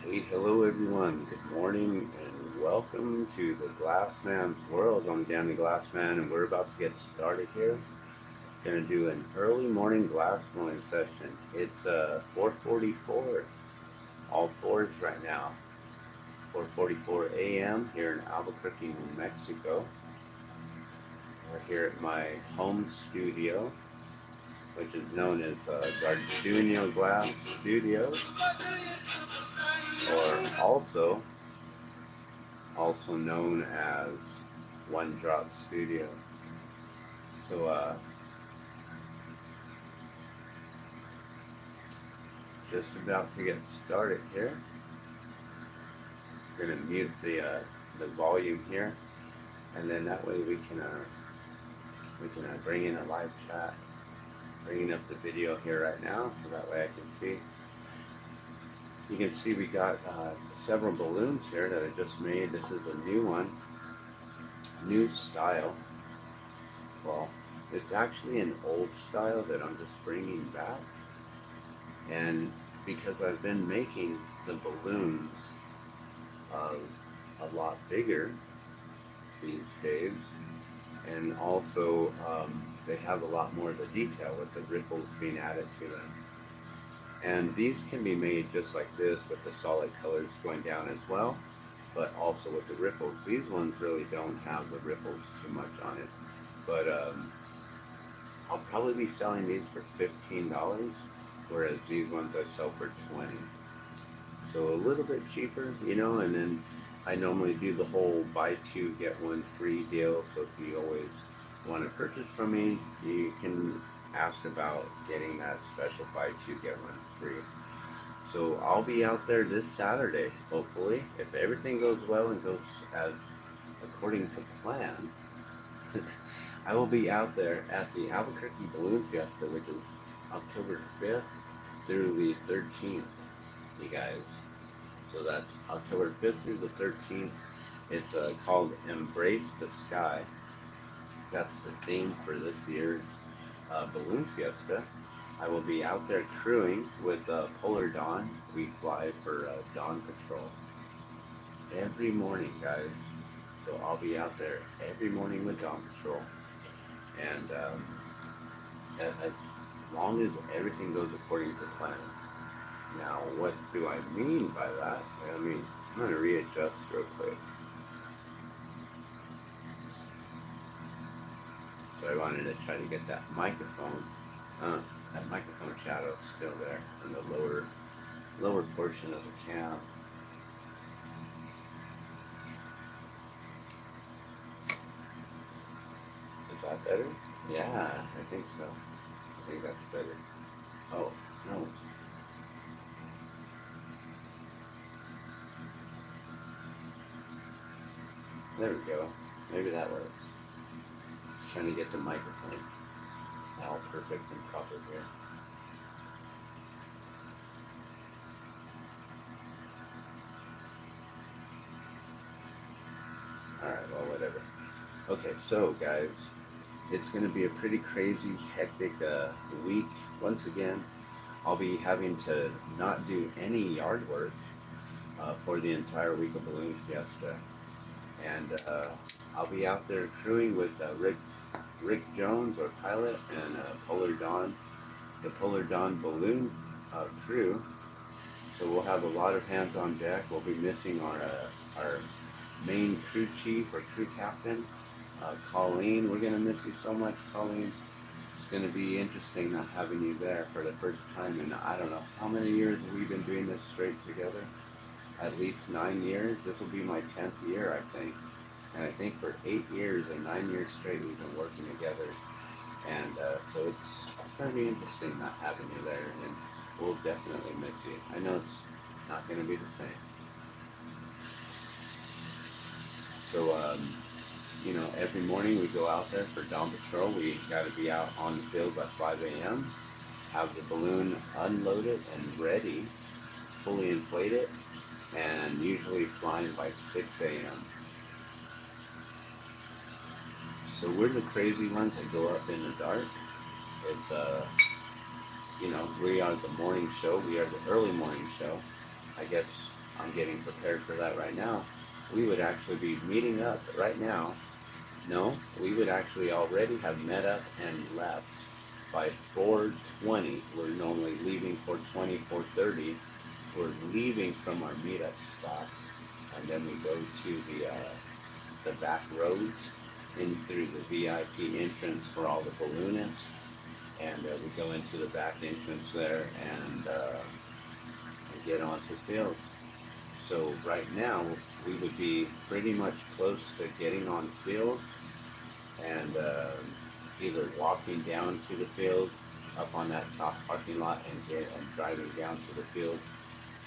Hey, hello everyone. Good morning and welcome to the Glassman's world. I'm Danny Glassman and we're about to get started here. Gonna do an early morning glass blowing session. It's 4:44, all fours right now. 4:44 a.m. here in Albuquerque, New Mexico. We're here at my home studio, which is known as Gardunio Glass Studios, or also known as One Drop Studio. So, just about to get started here. We're gonna mute the volume here, and then that way we can bring in a live chat. Bringing up the video here right now, so that way I can see. You can see we got several balloons here that I just made. This is a new one, new style. Well, it's actually an old style that I'm just bringing back, and because I've been making the balloons a lot bigger these days, and also they have a lot more of the detail with the ripples being added to them. And these can be made just like this with the solid colors going down as well, but also with the ripples. These ones really don't have the ripples too much on it, but I'll probably be selling these for $15, whereas these ones I sell for 20. So a little bit cheaper, and then I normally do the whole buy two get one free deal. So if you always want to purchase from me, you can ask about getting that special buy two get one free. So I'll be out there this Saturday, hopefully, if everything goes well and goes as according to plan. I will be out there at the Albuquerque Balloon Fiesta, which is October 5th through the 13th, you guys. So that's October 5th through the 13th. It's called Embrace the Sky. That's the theme for this year's Balloon Fiesta. I will be out there crewing with Polar Dawn. We fly for Dawn Patrol every morning, guys. So I'll be out there every morning with Dawn Patrol. And as long as everything goes according to plan. Now, what do I mean by that? I'm going to readjust real quick. So I wanted to try to get that microphone. That microphone shadow is still there in the lower portion of the cam. Is that better? Yeah, I think so. I think that's better. Oh, no. There we go. Maybe that works. Trying to get the microphone all perfect and proper here. Alright, well, whatever. Okay, so guys, it's going to be a pretty crazy, hectic week. Once again, I'll be having to not do any yard work for the entire week of Balloon Fiesta. And I'll be out there crewing with Rick Jones, our pilot, and Polar Dawn, the Polar Dawn balloon crew. So we'll have a lot of hands on deck. We'll be missing our main crew chief or crew captain, Colleen. We're gonna miss you so much, Colleen. It's gonna be interesting not having you there for the first time in I don't know how many years have we been doing this straight together. At least 9 years. This will be my 10th year, I think. And I think for 8 years or 9 years straight, we've been working together. And so it's going to be interesting not having you there. And we'll definitely miss you. I know it's not going to be the same. So, every morning we go out there for Dawn Patrol. We got to be out on the field by 5 a.m. Have the balloon unloaded and ready, fully inflated, and usually flying by 6 a.m. So we're the crazy ones that go up in the dark. It's, we are the morning show. We are the early morning show. I guess I'm getting prepared for that right now. We would actually be meeting up right now. No, we would actually already have met up and left by 4:20. We're normally leaving 4:20, 4:30. We're leaving from our meetup spot, and then we go to the back roads in through the VIP entrance for all the balloonists, and we go into the back entrance there and get onto field. So right now we would be pretty much close to getting on field and either walking down to the field up on that top parking lot and driving down to the field,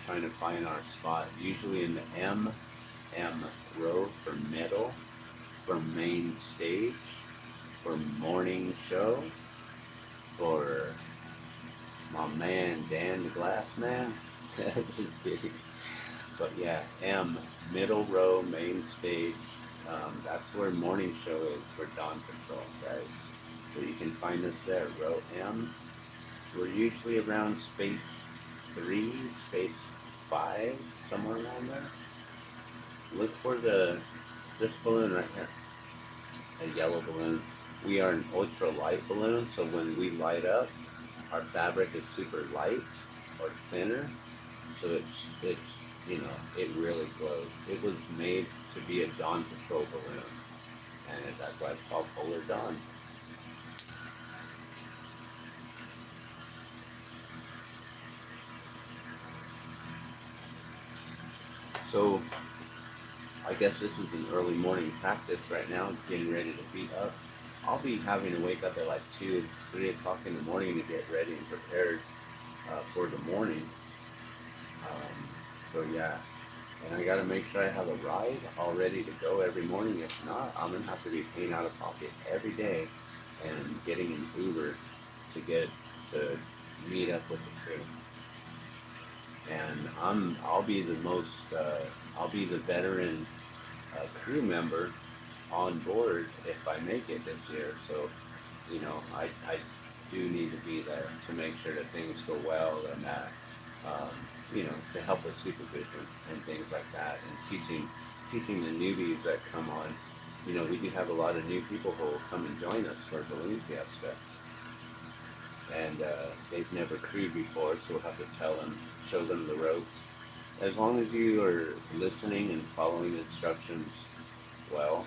trying to find our spot, usually in the M row for middle, for main stage, for morning show, for my man Dan the Glass Man. Just kidding. But yeah, M, middle row, main stage. That's where morning show is for Dawn Patrol, guys. So you can find us there, row M. We're usually around space 3, space 5, somewhere around there. Look for this balloon right here, a yellow balloon. We are an ultra light balloon, so when we light up, our fabric is super light or thinner, so it's it really glows. It was made to be a Dawn Patrol balloon, and that's why it's called Polar Dawn. So I guess this is an early morning practice right now, getting ready to beat up. I'll be having to wake up at like 2, 3 o'clock in the morning to get ready and prepared for the morning. So yeah, and I gotta make sure I have a ride all ready to go every morning. If not, I'm gonna have to be paying out of pocket every day and getting an Uber to get to meet up with the crew. And I'll be the veteran crew member on board if I make it this year. So, I do need to be there to make sure that things go well and that, to help with supervision and things like that, and teaching the newbies that come on. We do have a lot of new people who will come and join us for Balloon Fiesta, and they've never crewed before, so we'll have to show them the ropes. As long as you are listening and following instructions well,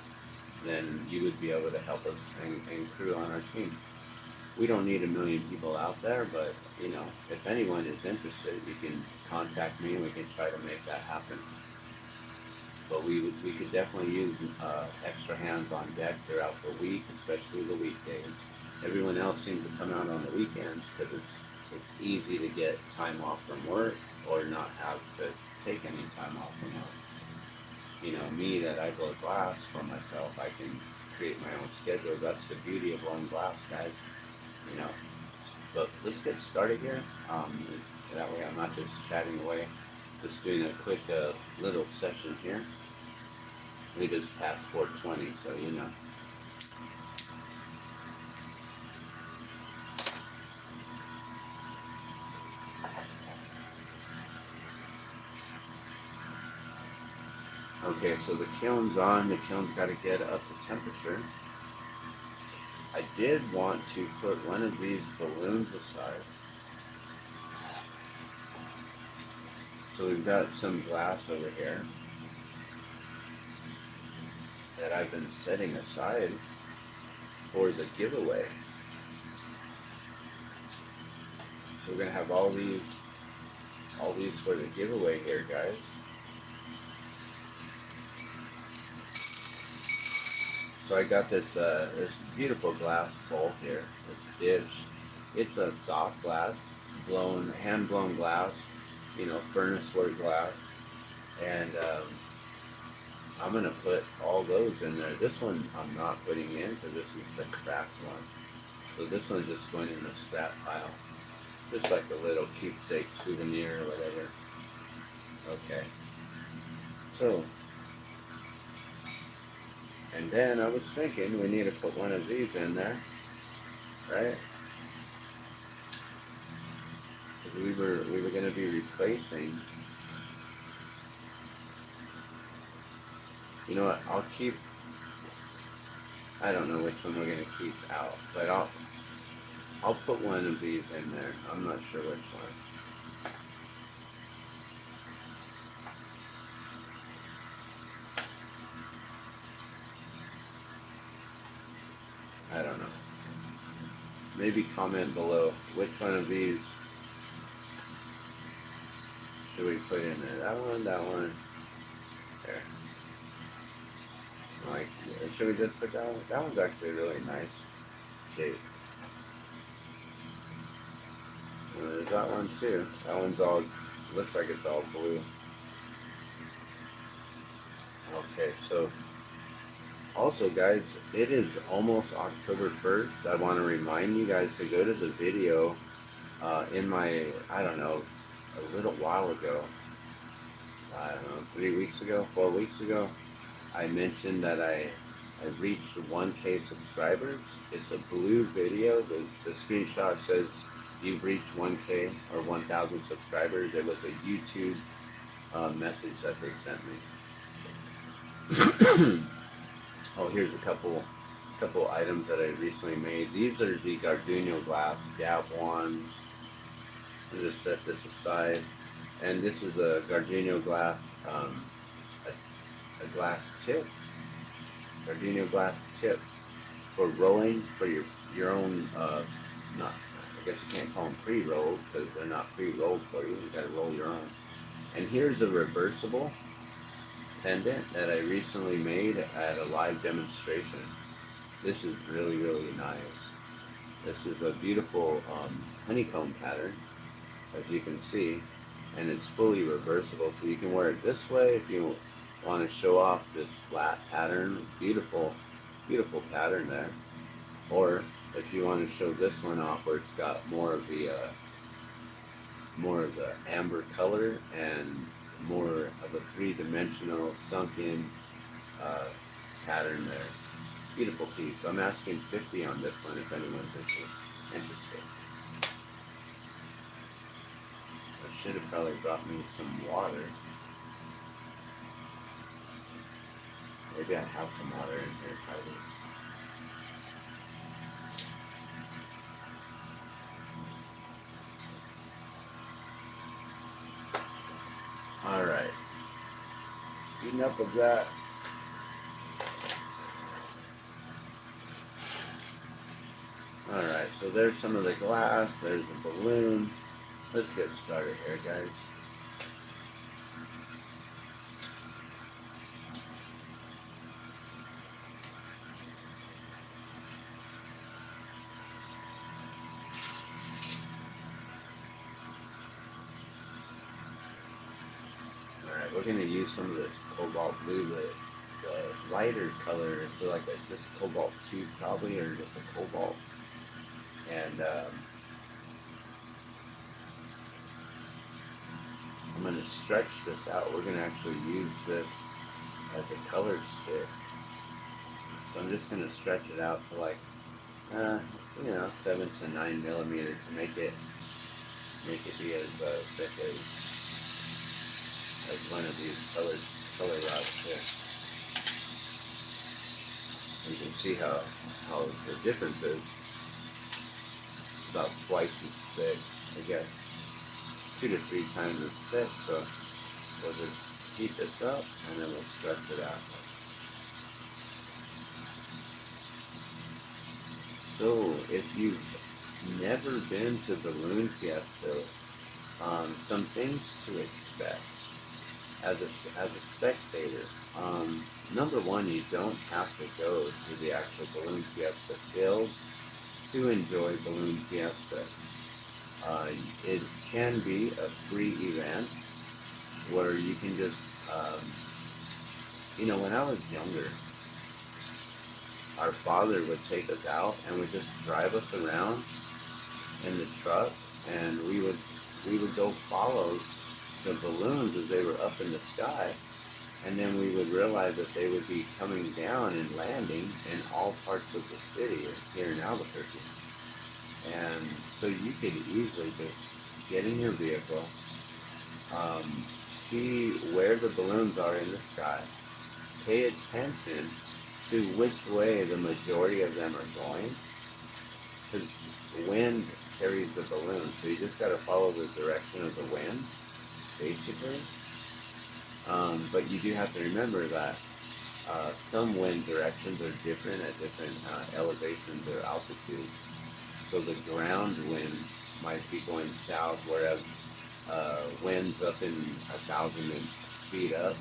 then you would be able to help us and crew on our team. We don't need 1 million people out there, but if anyone is interested, you can contact me and we can try to make that happen. But we could definitely use extra hands on deck throughout the week, especially the weekdays. Everyone else seems to come out on the weekends because it's easy to get time off from work or not have to take any time off from work. Me that I blow glass for myself, I can create my own schedule. That's the beauty of blowing glass, guys. But let's get started here. That way I'm not just chatting away. Just doing a quick little session here. We just passed 4:20, so Okay, so the kiln's on. The kiln's got to get up to temperature. I did want to put one of these balloons aside. So we've got some glass over here that I've been setting aside for the giveaway. So we're gonna have all these for the giveaway here, guys. So I got this beautiful glass bowl here, this dish. It's a soft glass, hand blown glass, furnace work glass, and I'm gonna put all those in there. This one I'm not putting in because this is the craft one. So this one's just going in the scrap pile, just like a little keepsake souvenir or whatever. Okay. So. And then I was thinking we need to put one of these in there, right? Because we were going to be replacing You know what? I'll keep. I don't know which one we're gonna keep out, but I'll put one of these in there. I'm not sure which one. I don't know. Maybe comment below which one of these should we put in there. That one, that one. There. Like, should we just put that one? That one's actually a really nice shape. There's that one too. That one's all, looks like it's all blue. Okay, so also guys, it is almost October 1st. I want to remind you guys to go to the video in my, I don't know, a little while ago. I don't know, 3 weeks ago, 4 weeks ago. I mentioned that I reached 1K subscribers. It's a blue video. The screenshot says you've reached 1K or 1,000 subscribers. It was a YouTube message that they sent me. Oh, here's a couple items that I recently made. These are the Gardenia glass dab wands. I'll just set this aside. And this is a Gardenia glass, a glass tip. Gardenia glass tip for rolling for your own, not, I guess you can't call them pre-rolls because they're not pre-rolled for you. You gotta roll your own. And here's a reversible pendant that I recently made at a live demonstration. This is really, really nice. This is a beautiful honeycomb pattern, as you can see, and it's fully reversible, so you can wear it this way if you want to show off this flat pattern. Beautiful, beautiful pattern there. Or if you want to show this one off where it's got more of the amber color and more of a three-dimensional sunken pattern there. Beautiful piece. I'm asking 50 on this one if anyone's interested. I should have probably brought me some water. Maybe I have some water in here probably. Alright. Enough of that. Alright, so there's some of the glass, there's the balloon. Let's get started here, guys. Alright, we're going to use some of this cobalt blue, the lighter color, so like just cobalt 2 probably, or just a cobalt. And I'm going to stretch this out. We're going to actually use this as a colored stick. So I'm just going to stretch it out to like, 7 to 9 millimeters to make it be as thick as one of these color rods here. You can see how the difference is. About twice as thick, I guess 2 to 3 times as thick, so we'll just heat this up and then we'll stretch it out. So if you've never been to Balloon Fiesta, some things to expect as a spectator. Number one, you don't have to go to the actual Balloon Fiesta field to enjoy Balloon Fiesta. It can be a free event where you can just, when I was younger, our father would take us out and would just drive us around in the truck, and we would go follow the balloons as they were up in the sky. And then we would realize that they would be coming down and landing in all parts of the city here in Albuquerque. And so you could easily just get in your vehicle, see where the balloons are in the sky, pay attention to which way the majority of them are going, because wind carries the balloon, so you just got to follow the direction of the wind, basically. But you do have to remember that some wind directions are different at different elevations or altitudes. So the ground wind might be going south, whereas winds up in 1,000 feet up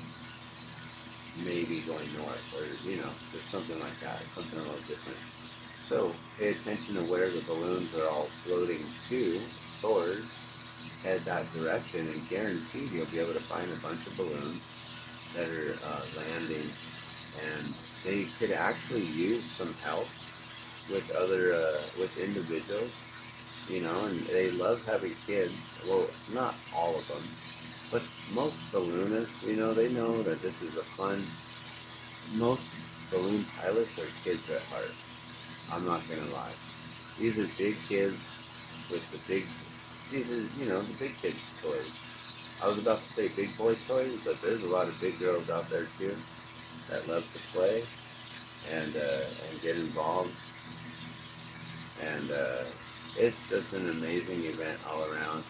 may be going north, or just something like that, something a little different. So pay attention to where the balloons are all floating towards, head that direction, and guaranteed you'll be able to find a bunch of balloons that are landing, and they could actually use some help with other with individuals, and they love having kids. Well, not all of them, but most balloonists, they know that this is a fun. Most balloon pilots are kids at heart. I'm not gonna lie. These are big kids with the big. These are the big kids' toys. I was about to say big boy toys, but there's a lot of big girls out there too that love to play and get involved. And it's just an amazing event all around.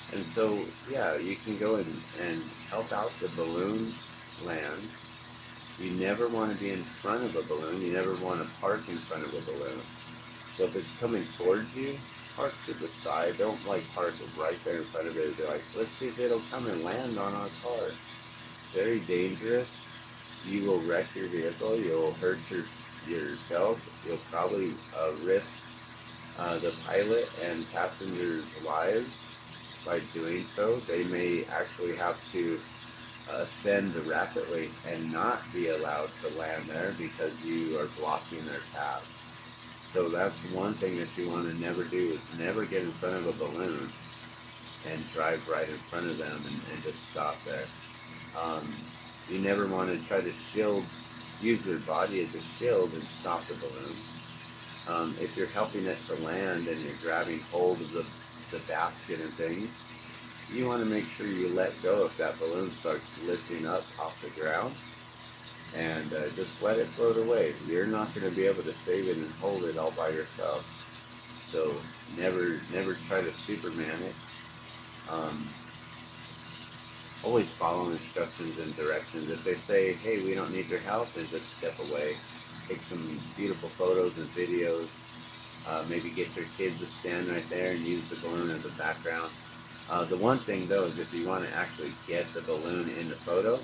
And so, yeah, you can go and help out the balloon land. You never want to be in front of a balloon. You never want to park in front of a balloon. So if it's coming towards you, park to the side. Don't park right there in front of it. Be like, let's see if it'll come and land on our car. Very dangerous. You will wreck your vehicle. You'll hurt yourself. You'll probably risk the pilot and passengers' lives by doing so. They may actually have to ascend rapidly and not be allowed to land there because you are blocking their path. So that's one thing that you want to never do, is never get in front of a balloon and drive right in front of them and just stop there. You never want to try to use your body as a shield and stop the balloon. If you're helping it to land and you're grabbing hold of the basket and things, you want to make sure you let go if that balloon starts lifting up off the ground, and just let it float away. You're not going to be able to save it and hold it all by yourself. So never try to Superman it. Always follow instructions and directions. If they say, hey, we don't need your help, then just step away. Take some beautiful photos and videos. Maybe get your kids to stand right there and use the balloon as a background. The one thing, though, is if you want to actually get the balloon in the photo,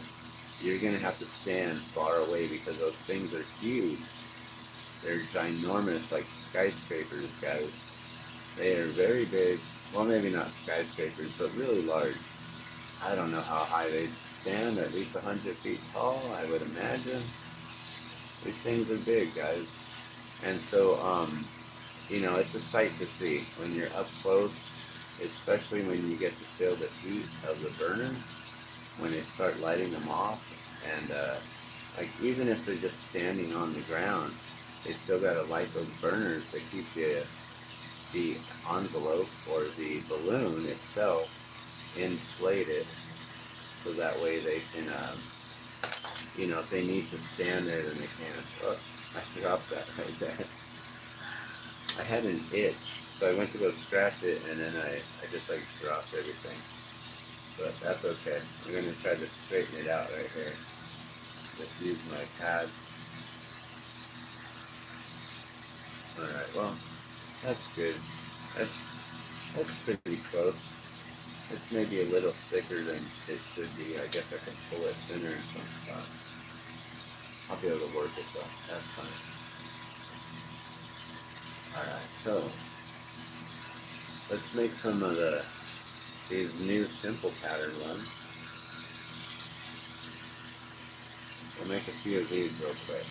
you're going to have to stand far away because those things are huge. They're ginormous, like skyscrapers, guys. They are very big. Well, maybe not skyscrapers, but really large. I don't know how high they stand, at least 100 feet tall, I would imagine. These things are big, guys. And so, it's a sight to see when you're up close, especially when you get to feel the heat of the burners, when they start lighting them off. And even if they're just standing on the ground, they still got to light those burners to keep the envelope or the balloon itself inflated, so that way they can, if they need to stand there, then they can. Oh, I dropped that right there. I had an itch, so I went to go scratch it, and then I just dropped everything. But that's okay. I'm going to try to straighten it out right here. Just use my pad. Alright, well, that's good. That's pretty close. It's maybe a little thicker than it should be. I guess I can pull it thinner in some spots. I'll be able to work it though. That's fine. Alright, so let's make some of these new simple pattern ones. We'll make a few of these real quick.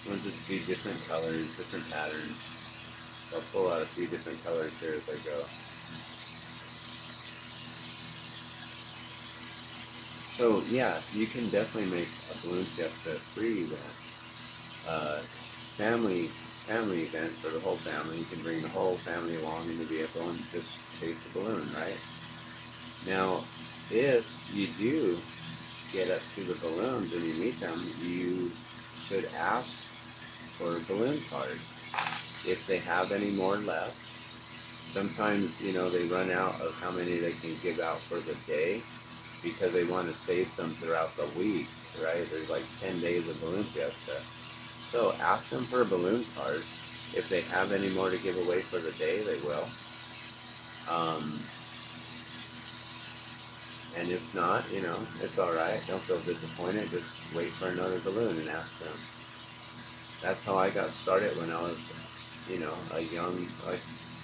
We'll just be different colors, different patterns. I'll pull out a few different colors here as I go. So yeah, you can definitely make a balloon fiesta free event. Family event for the whole family. You can bring the whole family along in the vehicle and just chase the balloon, right? Now, if you do get up to the balloons and you meet them, you should ask for a balloon card. If they have any more left, sometimes, they run out of how many they can give out for the day because they want to save some throughout the week, right? There's like 10 days of Balloon Fiesta. So ask them for a balloon card. If they have any more to give away for the day, they will. And if not, it's all right. Don't feel disappointed. Just wait for another balloon and ask them. That's how I got started when I was,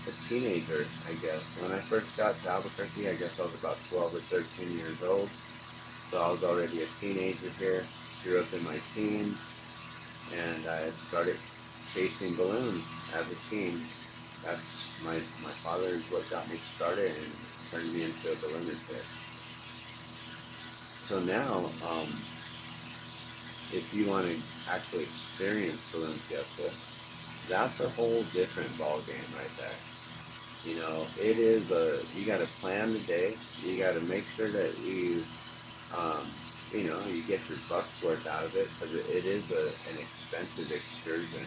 a teenager, I guess. When I first got to Albuquerque, I guess I was about 12 or 13 years old. So I was already a teenager here. Grew up in my teens, and I started chasing balloons as a teen. That's my father is what got me started and turned me into a balloonist. So now, if you want to actually experience Balloon Fiesta, that's a whole different ball game right there. It is you got to plan the day. You got to make sure that you get your buck's worth out of it, because it is an expensive excursion.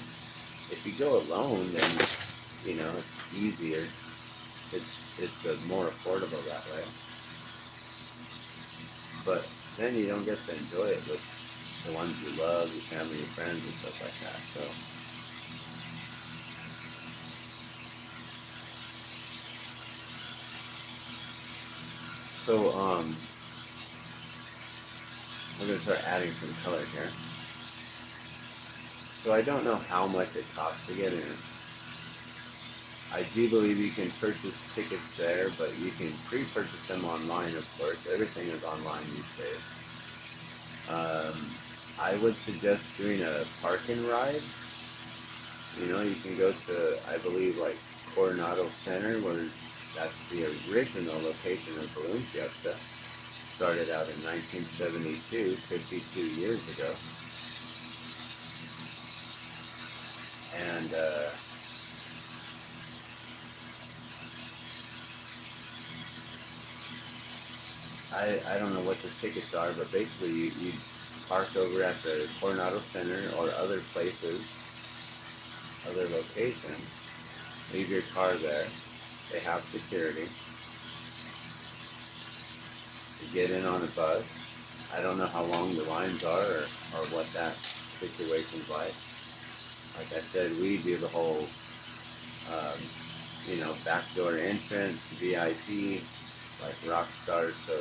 If you go alone, then, it's easier. It's more affordable that way. But then you don't get to enjoy it with the ones you love, your family, your friends, and stuff like that. So I'm going to start adding some color here. So I don't know how much it costs to get in. I do believe you can purchase tickets there, but you can pre-purchase them online, of course. Everything is online these days. I would suggest doing a park and ride. You can go to, I believe, like Coronado Center, where that's the original location of Balloon Fiesta. Started out in 1972, 52 years ago. And I don't know what the tickets are, but basically you park over at the Coronado Center or other places, other locations. Leave your car there. They have security. You get in on a bus. I don't know how long the lines are or what that situation's like. Like I said, we do the whole, backdoor entrance, VIP, like rock stars. So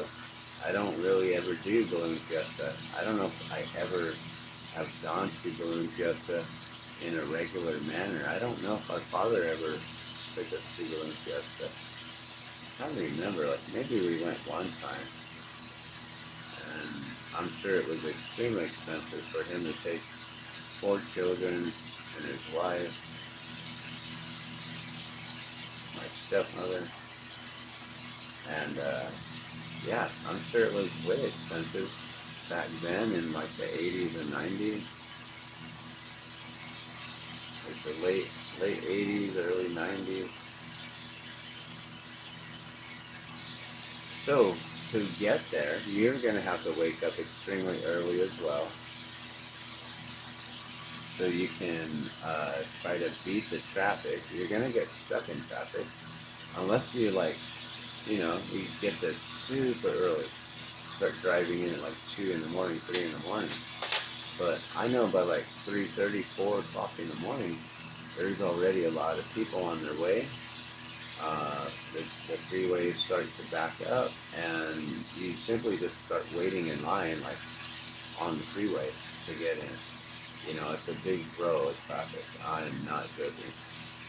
I don't really ever do Balloon Fiesta. I don't know if I ever have gone to Balloon Fiesta in a regular manner. I don't know if our father ever took us to Balloon Fiesta. I don't remember. Like maybe we went one time, and I'm sure it was extremely expensive for him to take 4 children and his wife, my stepmother, and yeah, I'm sure it was way expensive back then in like the 80s and 90s. Like the late 80s, early 90s. So to get there, you're going to have to wake up extremely early as well. So you can try to beat the traffic. You're going to get stuck in traffic unless you you get there super early. Start driving in at like 2 in the morning, 3 in the morning. But I know by like 3:30, 4 o'clock in the morning, there's already a lot of people on their way. The freeway starts to back up, and you simply just start waiting in line like on the freeway to get in. It's a big row of traffic. I'm not joking.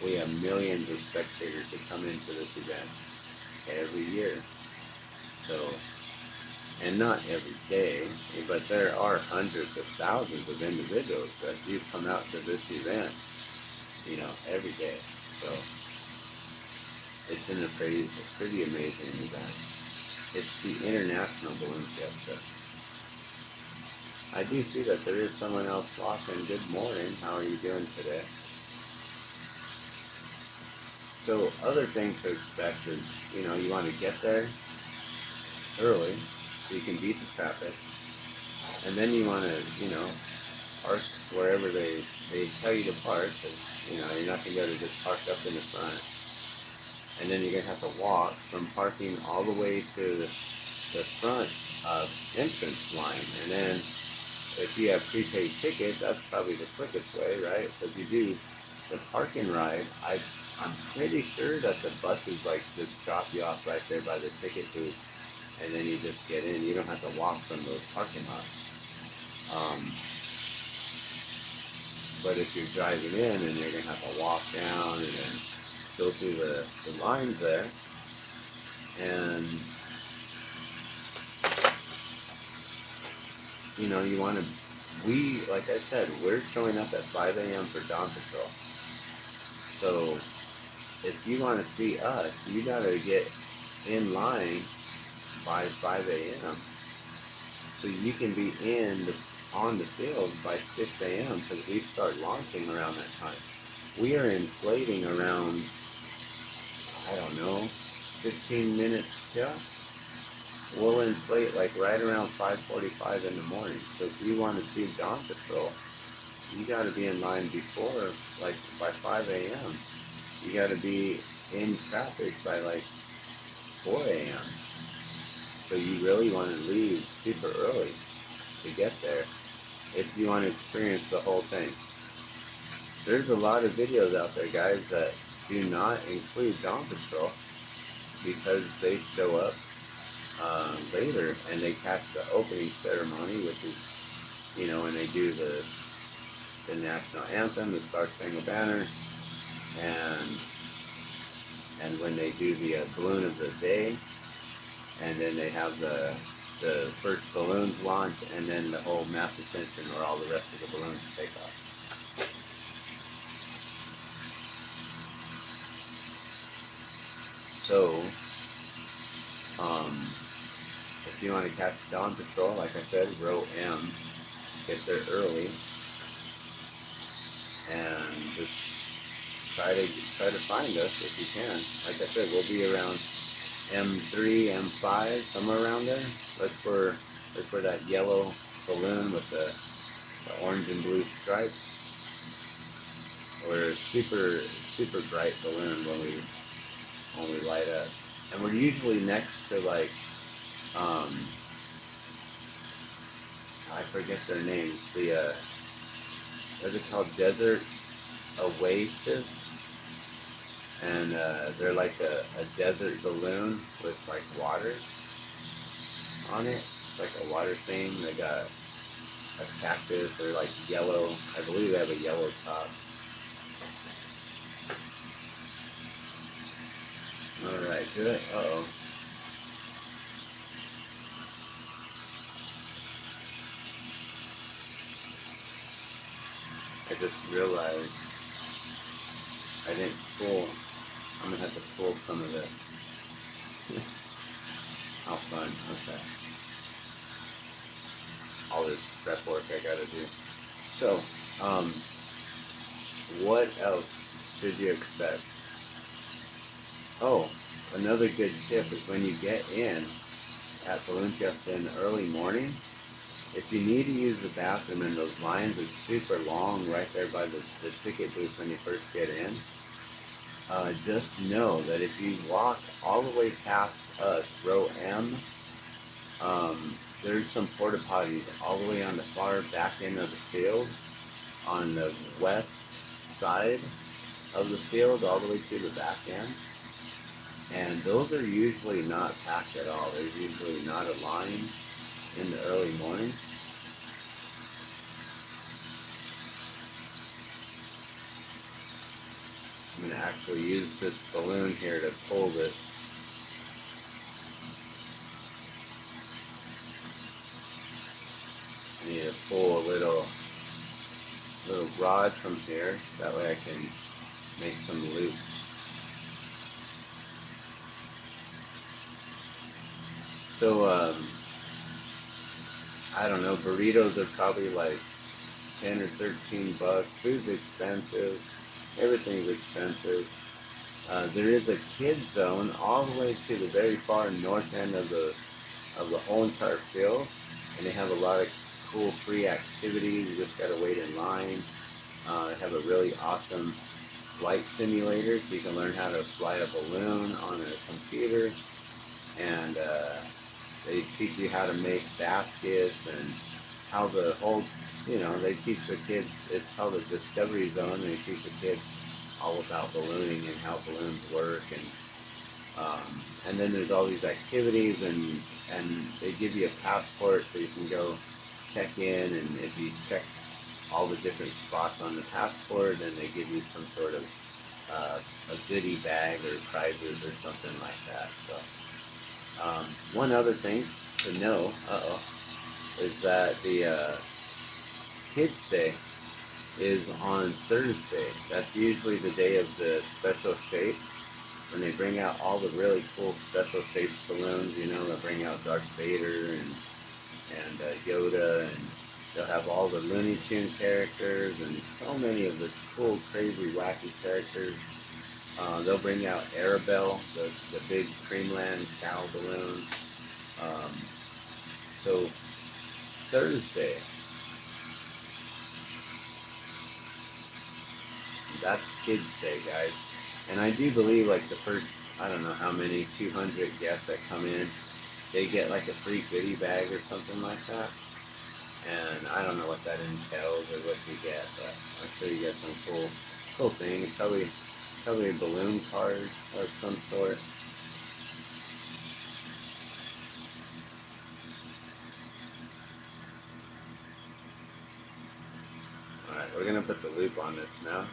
We have millions of spectators that come into this event every year. So, and not every day, but there are hundreds of thousands of individuals that do come out to this event, every day. So, it's a pretty amazing event. It's the International Balloon Fiesta. I do see that there is someone else walking. Good morning. How are you doing today? So other things to expect is, you want to get there. early so you can beat the traffic. And then you want to, park wherever they tell you to park. 'Cause, you're not going to be able to just park up in the front. And then you're going to have to walk from parking all the way to the front entrance line. And then if you have prepaid tickets, that's probably the quickest way, right? Because you do the parking ride. I'm pretty sure that the buses just drop you off right there by the ticket booth, and then you just get in. You don't have to walk from those parking lots. But if you're driving in, and you're gonna have to walk down and then go through the lines there, and you want to. Like I said, we're showing up at 5 a.m. for dawn patrol. So if you want to see us, you got to get in line by 5 a.m. so you can be on the field by 6 a.m. because we start launching around that time. We are inflating around, I don't know, 15 minutes till. We'll inflate right around 5:45 in the morning. So if you want to see dawn patrol, you got to be in line before, by 5 a.m. You got to be in traffic by 4 a.m. So you really want to leave super early to get there if you want to experience the whole thing. There's a lot of videos out there, guys, that do not include dawn patrol because they show up later and they catch the opening ceremony, which is, when they do the national anthem, the Star Spangled Banner, and when they do the balloon of the day, and then they have the first balloons launch, and then the whole mass ascension where all the rest of the balloons take off. So, if you want to catch dawn patrol, like I said, row M, get there early, and just try to find us if you can. Like I said, we'll be around M3, M5, somewhere around there. Look for that yellow balloon with the orange and blue stripes. We're super bright balloon when we light up, and we're usually next to I forget their names. What's it called? Desert Oasis, and they're like a desert balloon with water on it. It's like a water thing. They got a cactus. They're yellow. I believe they have a yellow top. All right, good. Uh-oh. I just realized I didn't pull. I'm gonna have to pull some of this. How fun. Okay. All this prep work I gotta do. So, what else should you expect? Oh, another good tip is when you get in at Balloon Fiesta in the early morning, if you need to use the bathroom and those lines are super long right there by the ticket booth when you first get in, just know that if you walk all the way past us, row M, there's some porta potties all the way on the far back end of the field, on the west side of the field, all the way to the back end. And those are usually not packed at all. There's usually not a line in the early morning. I'm going to actually use this balloon here to pull this. I need to pull a little rod from here. That way I can make some loops. So, I don't know, burritos are probably 10 or 13 bucks. Food's expensive. Everything's expensive. There is a kids zone all the way to the very far north end of the of the whole entire field, and they have a lot of cool free activities. You just gotta wait in line. They have a really awesome flight simulator, so you can learn how to fly a balloon on a computer, and they teach you how to make baskets and how the whole, they teach the kids, it's called a Discovery Zone, and they teach the kids all about ballooning and how balloons work, and then there's all these activities, and they give you a passport so you can go check in, and if you check all the different spots on the passport, then they give you some sort of a goodie bag or prizes or something like that. So one other thing to know, is that the Kids Day is on Thursday. That's usually the day of the special shapes, when they bring out all the really cool special shaped balloons. They'll bring out Darth Vader and Yoda, and they'll have all the Looney Tune characters and so many of the cool, crazy, wacky characters. They'll bring out Arabelle, the big Creamland cow balloon. So Thursday, that's Kids Day, guys. And I do believe like the first, I don't know how many, 200 guests that come in, they get like a free goodie bag or something like that. And I don't know what that entails or what you get, but I'm sure you get some cool things. Probably a balloon card of some sort. Alright, we're gonna put the loop on this now.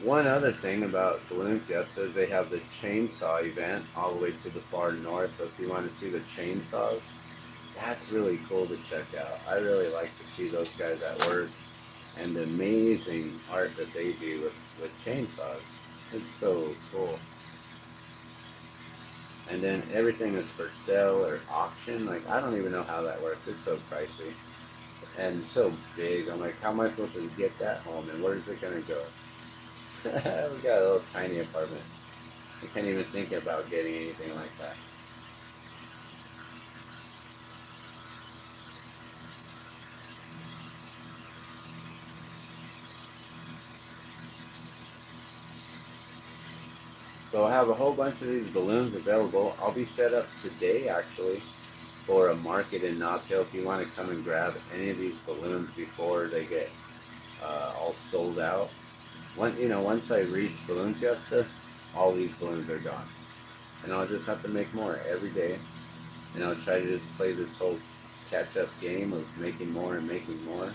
One other thing about Balloon Fiesta is they have the chainsaw event all the way to the far north. So if you want to see the chainsaws, that's really cool to check out. I really like to see those guys at work and the amazing art that they do with chainsaws. It's so cool. And then everything is for sale or auction. Like, I don't even know how that works. It's so pricey and so big. I'm like, how am I supposed to get that home, and where is it going to go? We got a little tiny apartment. I can't even think about getting anything like that. So I have a whole bunch of these balloons available. I'll be set up today, actually, for a market in Knob Hill. If you want to come and grab any of these balloons before they get all sold out. Once I reach Balloon Fiesta, all these balloons are gone. And I'll just have to make more every day. And I'll try to just play this whole catch-up game of making more and making more.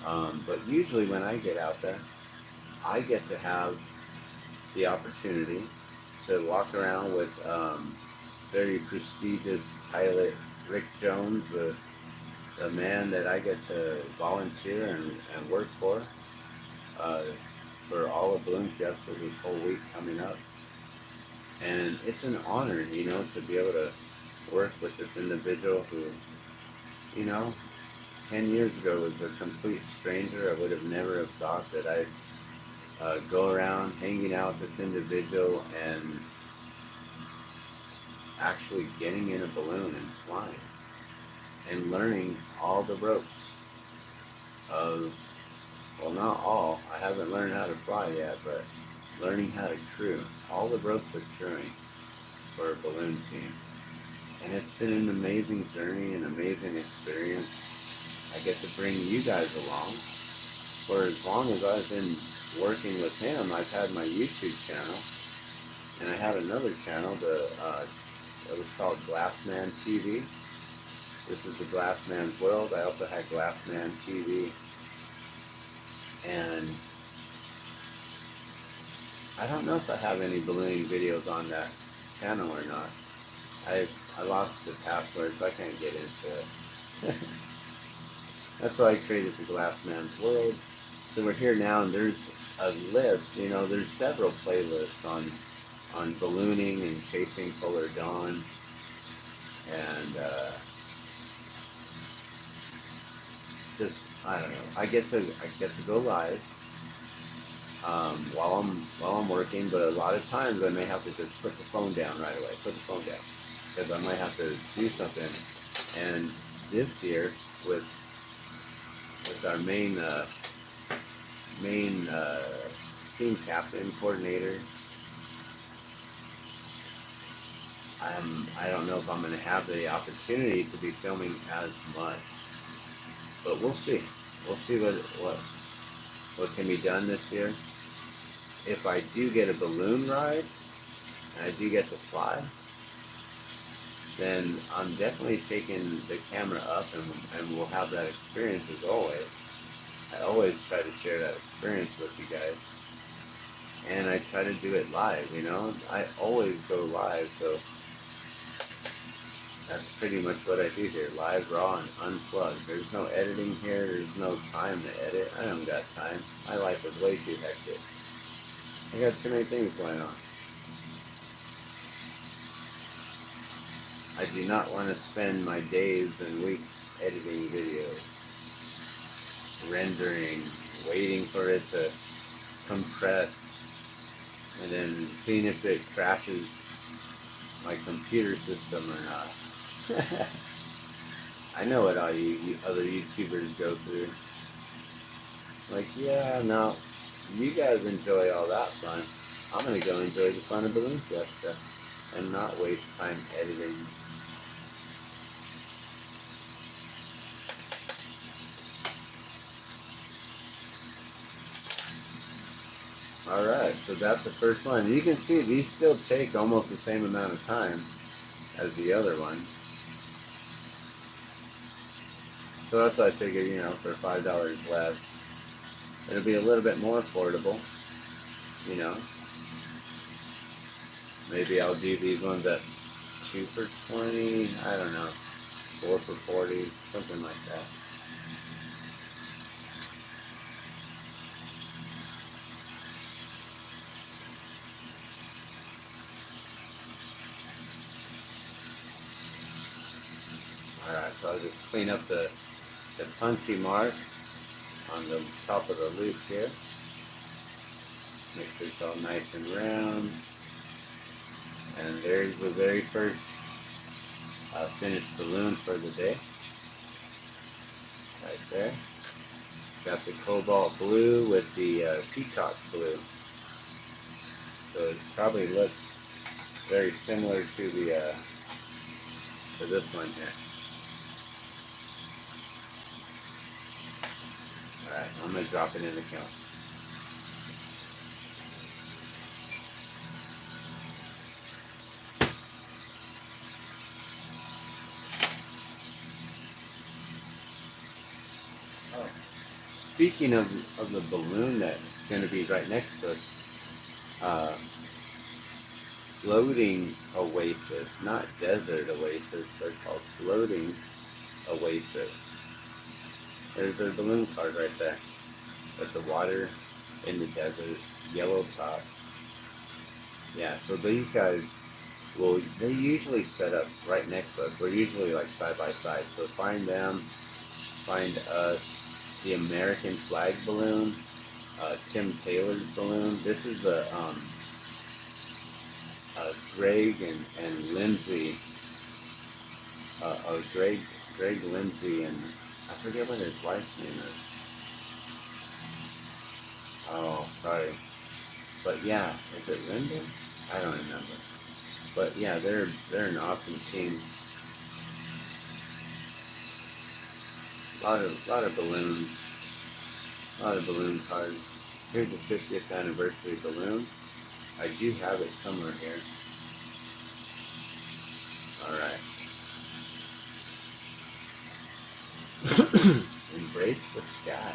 But usually when I get out there, I get to have the opportunity to walk around with very prestigious pilot Rick Jones, the man that I get to volunteer and work for all of Balloon Fiesta this whole week coming up. And it's an honor, to be able to work with this individual who, 10 years ago was a complete stranger. I would have never have thought that I'd go around hanging out with this individual and actually getting in a balloon and flying and learning all the ropes of, well, not all, I haven't learned how to fly yet, but learning how to crew, all the ropes of crewing for a balloon team. And it's been an amazing journey, an amazing experience. I get to bring you guys along. For as long as I've been working with him, I've had my YouTube channel, and I had another channel, it was called Glassman TV. This is the Glassman's World. I also had Glassman TV. And I don't know if I have any ballooning videos on that channel or not. I lost the password, so I can't get into it. That's why I created the Glassman's World. So we're here now, and there's a list. You know, there's several playlists on ballooning and chasing polar dawn, and just I don't know. I get to go live while I'm working, but a lot of times I may have to just put the phone down right away. Put the phone down because I might have to do something. And this year with our main team captain coordinator, I don't know if I'm going to have the opportunity to be filming as much, but we'll see. We'll see what can be done this year. If I do get a balloon ride and I do get to fly, then I'm definitely taking the camera up, and we'll have that experience as always. I always try to share that experience with you guys, and I try to do it live. You know, I always go live, so that's pretty much what I do here, live, raw, and unplugged. There's no editing here. There's no time to edit. I don't got time. My life is way too hectic. I got too many things going on. I do not want to spend my days and weeks editing videos, rendering, waiting for it to compress, and then seeing if it crashes my computer system or not. I know what all you other YouTubers go through. Like, yeah, no, you guys enjoy all that fun. I'm going to go enjoy the fun of Balloon Fiesta and not waste time editing. Alright, so that's the first one. You can see these still take almost the same amount of time as the other one. So that's why I figured, you know, for $5 less, it'll be a little bit more affordable, you know. Maybe I'll do these ones at 2 for $20, I don't know, 4 for $40, something like that. Alright, so I'll just clean up the punchy mark on the top of the loop here. Make sure it's all nice and round. And there's the very first finished balloon for the day. Right there. Got the cobalt blue with the peacock blue. So it probably looks very similar to the to this one here. Alright, I'm going to drop it in the kiln. Oh. Speaking of the balloon that's going to be right next to us, floating oasis, not desert oasis, they're called floating oasis. There's their balloon card right there with the water in the desert, yellow top. Yeah, so these guys they usually set up right next to us. We're usually like side by side. So find them, find us, the American flag balloon, Tim Taylor's balloon. This is the Greg and Lindsay, Greg Lindsay, and I forget what his wife's name is. Oh, sorry. But yeah, is it Linda? I don't remember. But yeah, they're an awesome team. A lot of balloons. A lot of balloon cards. Here's the 50th anniversary balloon. I do have it somewhere here. Alright. Embrace the sky.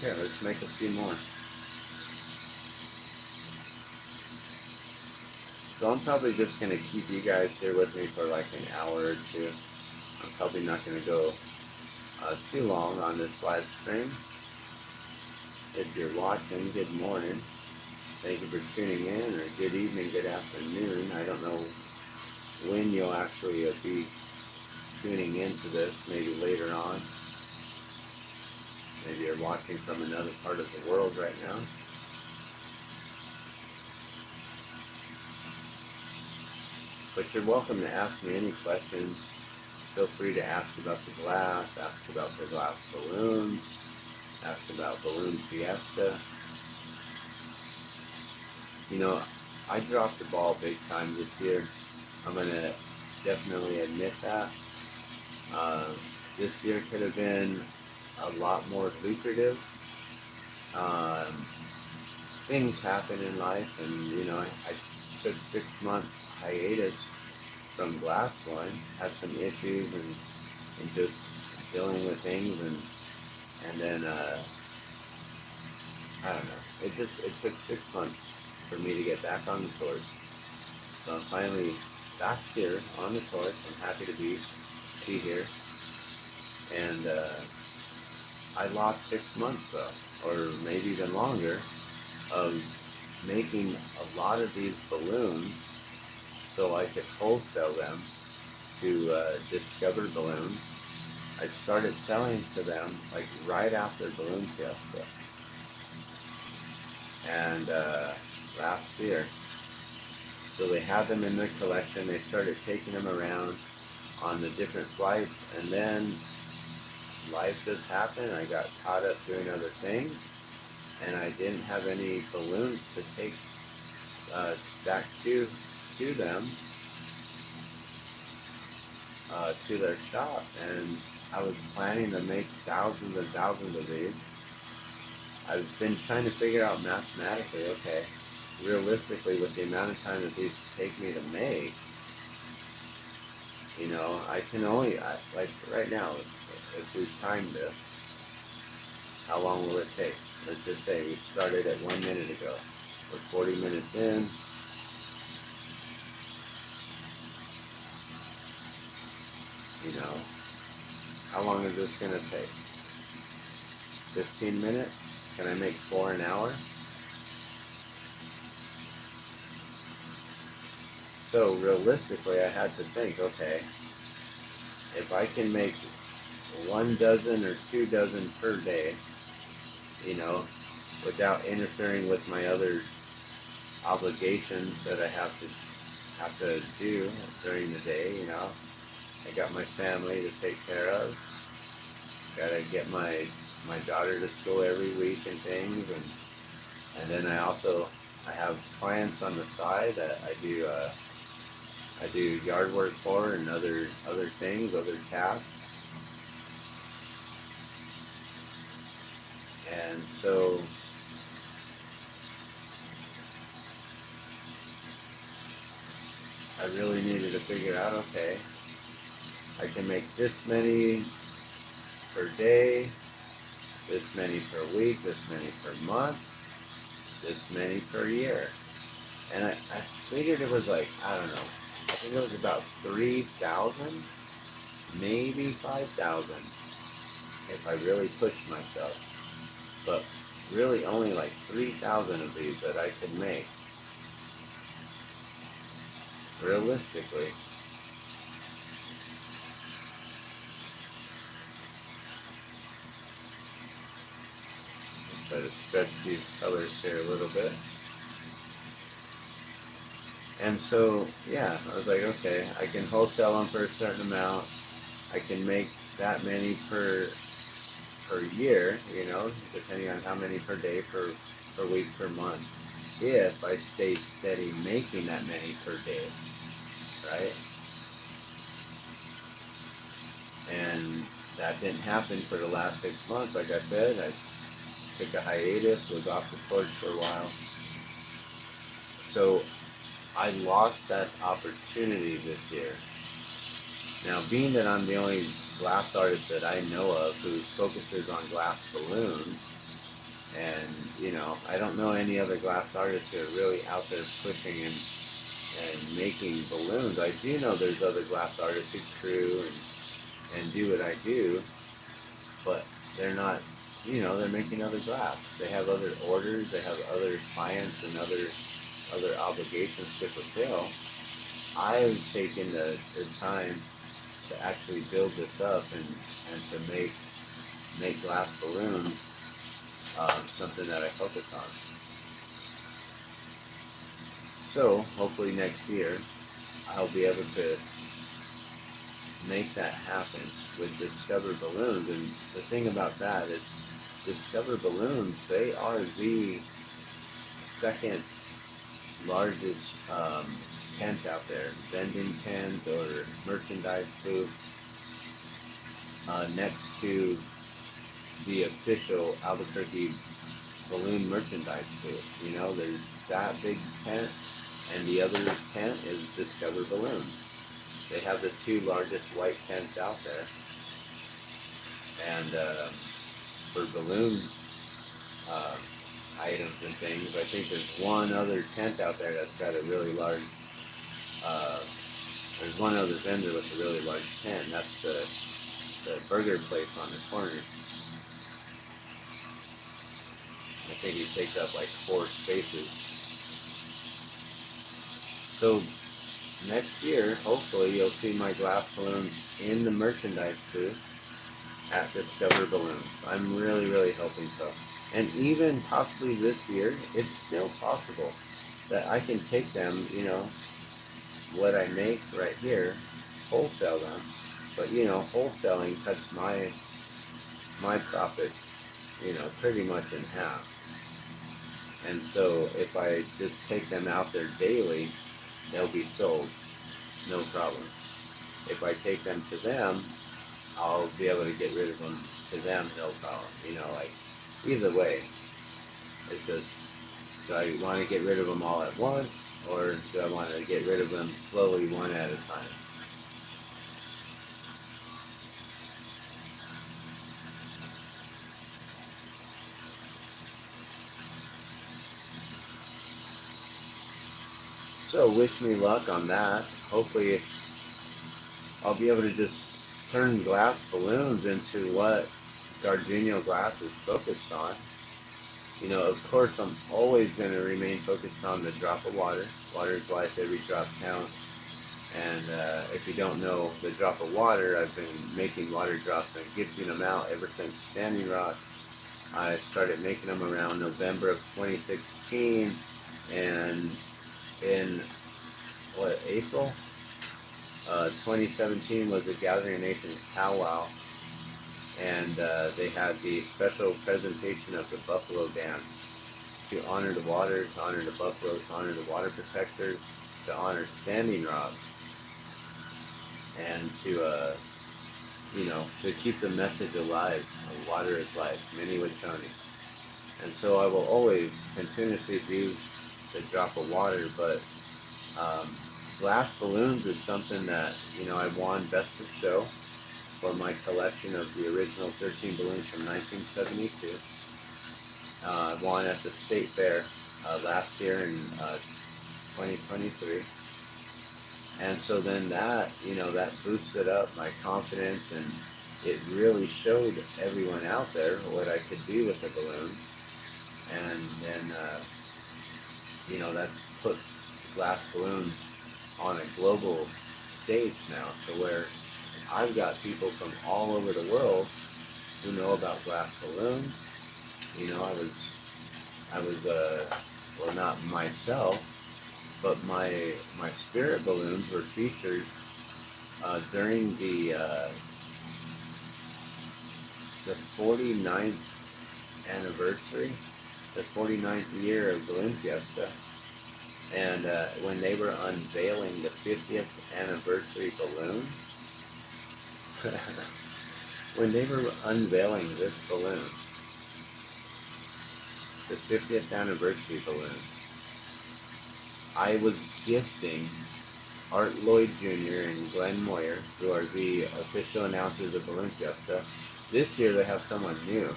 Okay, let's make a few more. So I'm probably just going to keep you guys here with me for like an hour or two. I'm probably not going to go too long on this live stream. If you're watching, good morning. Thank you for tuning in, or good evening, good afternoon. I don't know when you'll actually be tuning into this, maybe later on. Maybe you're watching from another part of the world right now. But you're welcome to ask me any questions. Feel free to ask about the glass, ask about the glass balloon, ask about balloon Fiesta. You know, I dropped the ball big time this year. I'm going to definitely admit that. This year could have been a lot more lucrative. Things happen in life, and you know, I took 6 months hiatus from Glassblowing, had some issues and just dealing with things, and then I don't know. It took 6 months for me to get back on the torch. So I'm finally back here on the torch. I'm happy to be here, and I lost 6 months though, or maybe even longer, of making a lot of these balloons so I could wholesale them to Discover Balloons. I started selling to them like right after Balloon Fiesta, and last year. So they had them in their collection. They started taking them around on the different flights, and then life just happened. I got caught up doing other things, and I didn't have any balloons to take back to them, to their shop, and I was planning to make thousands and thousands of these. I've been trying to figure out mathematically, okay, realistically, with the amount of time that these take me to make, you know, I can only, like right now, if we timed this, how long will it take? Let's just say we started at 1 minute ago. We're 40 minutes in. You know, how long is this going to take? 15 minutes? Can I make 4 an hour? So realistically, I had to think, okay, if I can make 1 dozen or 2 dozen per day, you know, without interfering with my other obligations that I have to do during the day, you know. I got my family to take care of. Gotta get my daughter to school every week and things, and then I have clients on the side that I do yard work for, and other things, other tasks. And so I really needed to figure out, okay, I can make this many per day, this many per week, this many per month, this many per year. And I figured it was like, I don't know, I think it was about 3,000, maybe 5,000 if I really pushed myself. But really only like 3,000 of these that I could make, realistically. Try to stretch these colors here a little bit. And so, yeah, I was like, okay, I can wholesale them for a certain amount. I can make that many per year, you know, depending on how many per day, per week, per month, if I stay steady making that many per day, right? And that didn't happen for the last 6 months. Like I said, I took a hiatus, was off the torch for a while. So I lost that opportunity this year. Now, being that I'm the only glass artist that I know of who focuses on glass balloons, And, I don't know any other glass artists who are really out there pushing and making balloons. I do know there's other glass artists who crew and do what I do, but they're not, they're making other glass. They have other orders, they have other clients and other obligations to fulfill. I've taken the time to actually build this up and to make glass balloons something that I focus on. So hopefully next year I'll be able to make that happen with Discover Balloons. And the thing about that is Discover Balloons, they are the second largest tent out there, vending tent or merchandise booth, next to the official Albuquerque balloon merchandise booth. There's that big tent, and the other tent is Discover Balloons. They have the two largest white tents out there, and for balloon items and things, I think there's one other tent out there that's got a really large. There's one other vendor with a really large tent. That's the burger place on the corner. I think he takes up like 4 spaces. So next year, hopefully, you'll see my glass balloons in the merchandise booth at Discover Balloons. I'm really, really hoping so. And even possibly this year, it's still possible that I can take them, what I make right here, wholesale them. But, wholesaling cuts my profit, pretty much in half. And so if I just take them out there daily, they'll be sold, no problem. If I take them to them, I'll be able to get rid of them to them, no problem. Either way, it's just, do I want to get rid of them all at once, or do I want to get rid of them slowly, one at a time? So wish me luck on that. Hopefully I'll be able to just turn glass balloons into what Gardenia Glass is focused on. Of course I'm always going to remain focused on the drop of water. Water is life, every drop counts. And if you don't know the drop of water, I've been making water drops and gifting them out ever since Standing Rock. I started making them around November of 2016, and in April 2017 was the Gathering of Nations powwow, and they had the special presentation of the Buffalo Dance to honor the water, to honor the buffalo, to honor the water protectors, to honor Standing Rock, and to to keep the message alive of water is life, Mini Wachoni. And so I will always continuously do the drop of water, but glass balloons is something that I won Best of Show for my collection of the original 13 balloons from 1972. I won at the State Fair last year in 2023, and so then that that boosted up my confidence, and it really showed everyone out there what I could do with the balloons, and then that's put glass balloons on a global stage now, to where I've got people from all over the world who know about glass balloons. I was well, not myself, but my spirit balloons were featured during the 49th anniversary, the 49th year of Balloon Fiesta. And when they were unveiling the 50th anniversary balloon, when they were unveiling this balloon, the 50th anniversary balloon, I was gifting Art Lloyd Jr. and Glenn Moyer, who are the official announcers of Balloon Fiesta. This year they have someone new.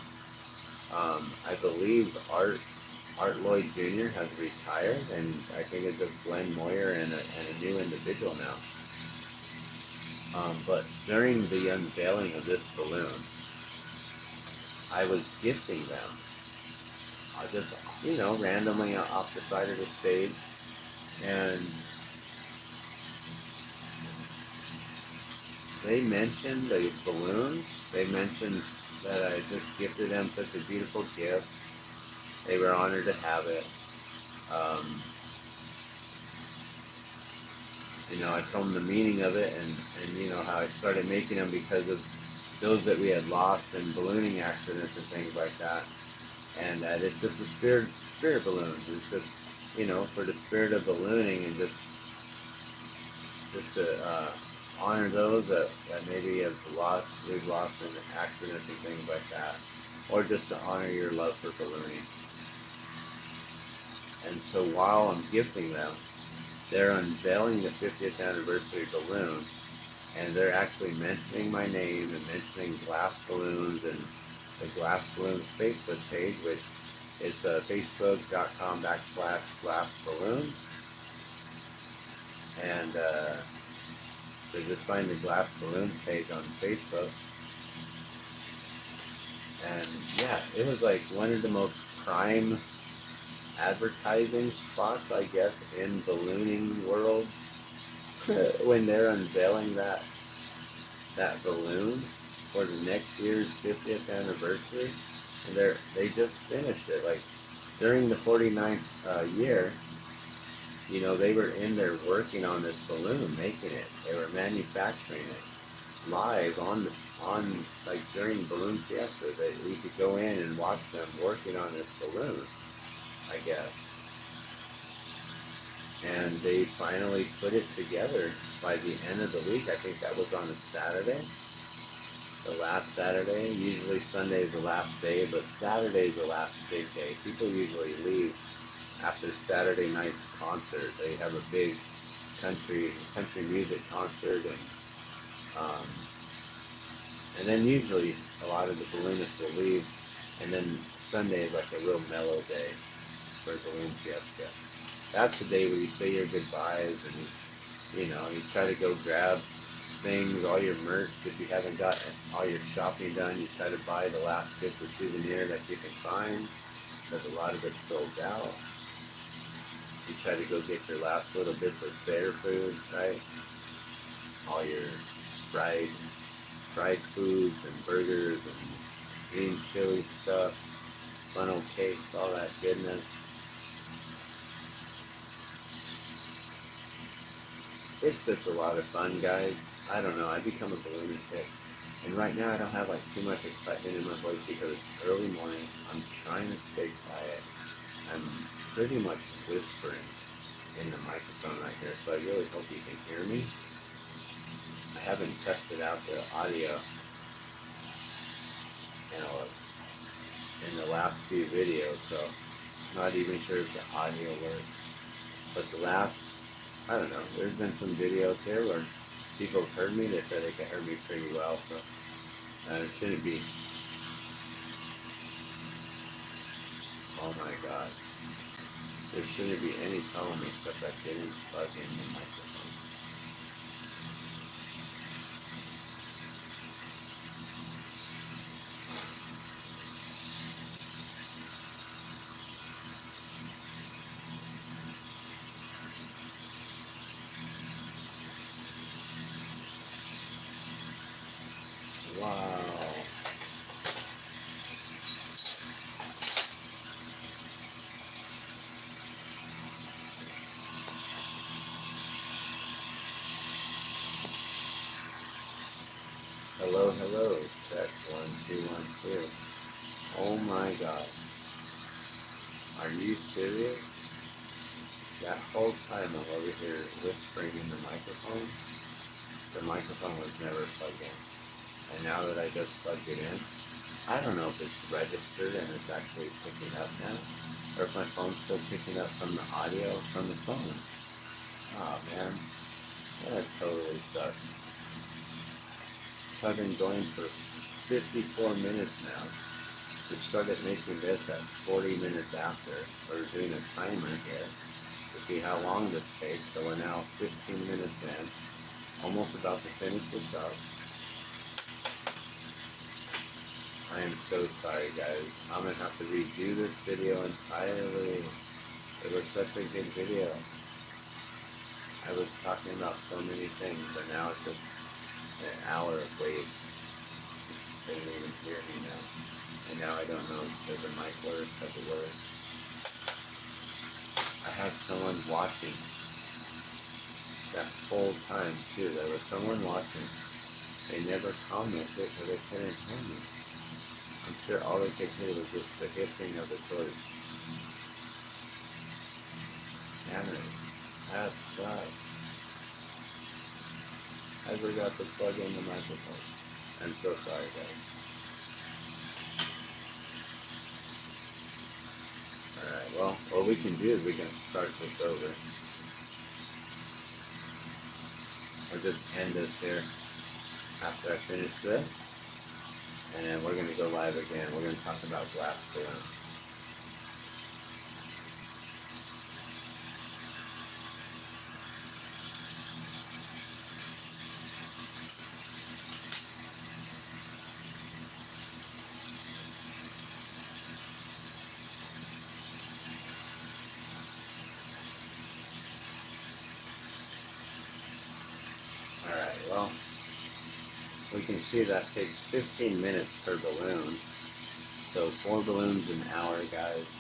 I believe Art Lloyd Jr. has retired, and I think it's just Glenn Moyer and a new individual now. But during the unveiling of this balloon, I was gifting them, just, randomly off the side of the stage, and they mentioned the balloons. They mentioned that I just gifted them such a beautiful gift. They were honored to have it. I told them the meaning of it, and how I started making them because of those that we had lost in ballooning accidents and things like that. And that it's just the spirit balloons. It's just, for the spirit of ballooning, and just to honor those that maybe we've lost in accidents and things like that, or just to honor your love for ballooning. And so while I'm gifting them, they're unveiling the 50th anniversary balloon, and they're actually mentioning my name and mentioning Glass Balloons and the Glass Balloons Facebook page, which is facebook.com/glassballoons. And so just find the Glass Balloons page on Facebook. And yeah, it was like one of the most prime advertising spots, I guess, in ballooning world when they're unveiling that balloon for the next year's 50th anniversary. And they just finished it, like during the 49th year. They were in there working on this balloon, making it. They were manufacturing it live on like during Balloon Fiesta. That we could go in and watch them working on this balloon, I guess. And they finally put it together by the end of the week. I think that was on a Saturday, the last Saturday. Usually Sunday is the last day, but Saturday is the last big day. People usually leave after Saturday night's concert. They have a big country music concert, and then usually a lot of the balloonists will leave, and then Sunday is like a real mellow day for Balloon Fiesta. That's the day where you say your goodbyes, and you try to go grab things, all your merch. If you haven't got all your shopping done, you try to buy the last bits of souvenir that you can find, because a lot of it's sold out. You try to go get your last little bits of fair food, right? All your fried foods and burgers and green chili stuff, funnel cakes, all that goodness. It's just a lot of fun, guys. I don't know, I become a lunatic. And right now I don't have like too much excitement in my voice because it's early morning. I'm trying to stay quiet. I'm pretty much whispering in the microphone right here, so I really hope you can hear me. I haven't tested out the audio in the last few videos, so I'm not even sure if the audio works. But I don't know, there's been some videos here where people have heard me. They said they can hear me pretty well, so it shouldn't be. Oh my God. There shouldn't be any problem except I didn't plug in the microphone. Wow. Hello, check 1 2 1 2. Oh my God. Are you serious? That whole time I'm over here whispering in the microphone was never plugged in. And now that I just plugged it in, I don't know if it's registered and it's actually picking up now, or if my phone's still picking up from the audio from the phone. Oh man, that totally sucks. I've been going for 54 minutes now. We started making this at 40 minutes after. We're doing a timer here to see how long this takes. So we're now 15 minutes in, almost about to finish this up. I am so sorry, guys. I'm going to have to redo this video entirely. It was such a good video. I was talking about so many things, but now it's just an hour of wait. They didn't even hear me now. And now I don't know if the mic works, does it work? I have someone watching that whole time too. There was someone watching. They never commented or they couldn't hear me. I'm sure all they could hear was just the hissing of the torch. Damn it. That sucks. I forgot to plug in the microphone. I'm so sorry, guys. Alright, well, what we can do is we can start this over. I'll just end this here after I finish this. And then we're going to go live again. We're going to talk about Glassblowing. Alright, well, we can see that takes 15 minutes per balloon. So 4 balloons an hour, guys.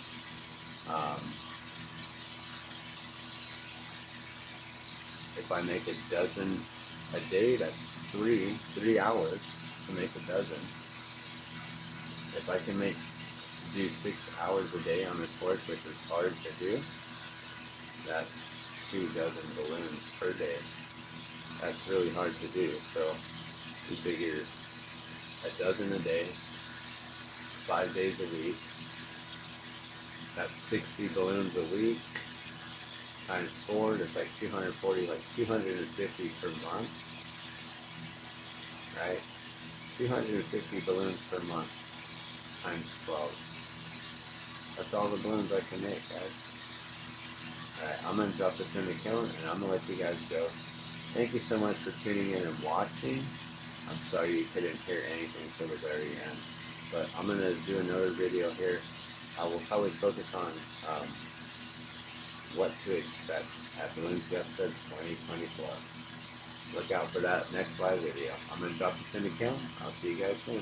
If I make a dozen a day, that's 3 hours to make a dozen. If I can do 6 hours a day on the torch, which is hard to do, that's 2 dozen balloons per day. That's really hard to do. So we figure a dozen a day, 5 days a week. That's 60 balloons a week. Times 4, that's like 240, like 250 per month. Right? 250 balloons per month. Times 12. That's all the balloons I can make, guys. Alright, I'm going to drop this in the account and I'm going to let you guys go. Thank you so much for tuning in and watching. I'm sorry you couldn't hear anything till the very end. But I'm going to do another video here. I will probably focus on what to expect at Balloon Fiesta 2024. Look out for that next live video. I'm going to drop this in the account. I'll see you guys soon.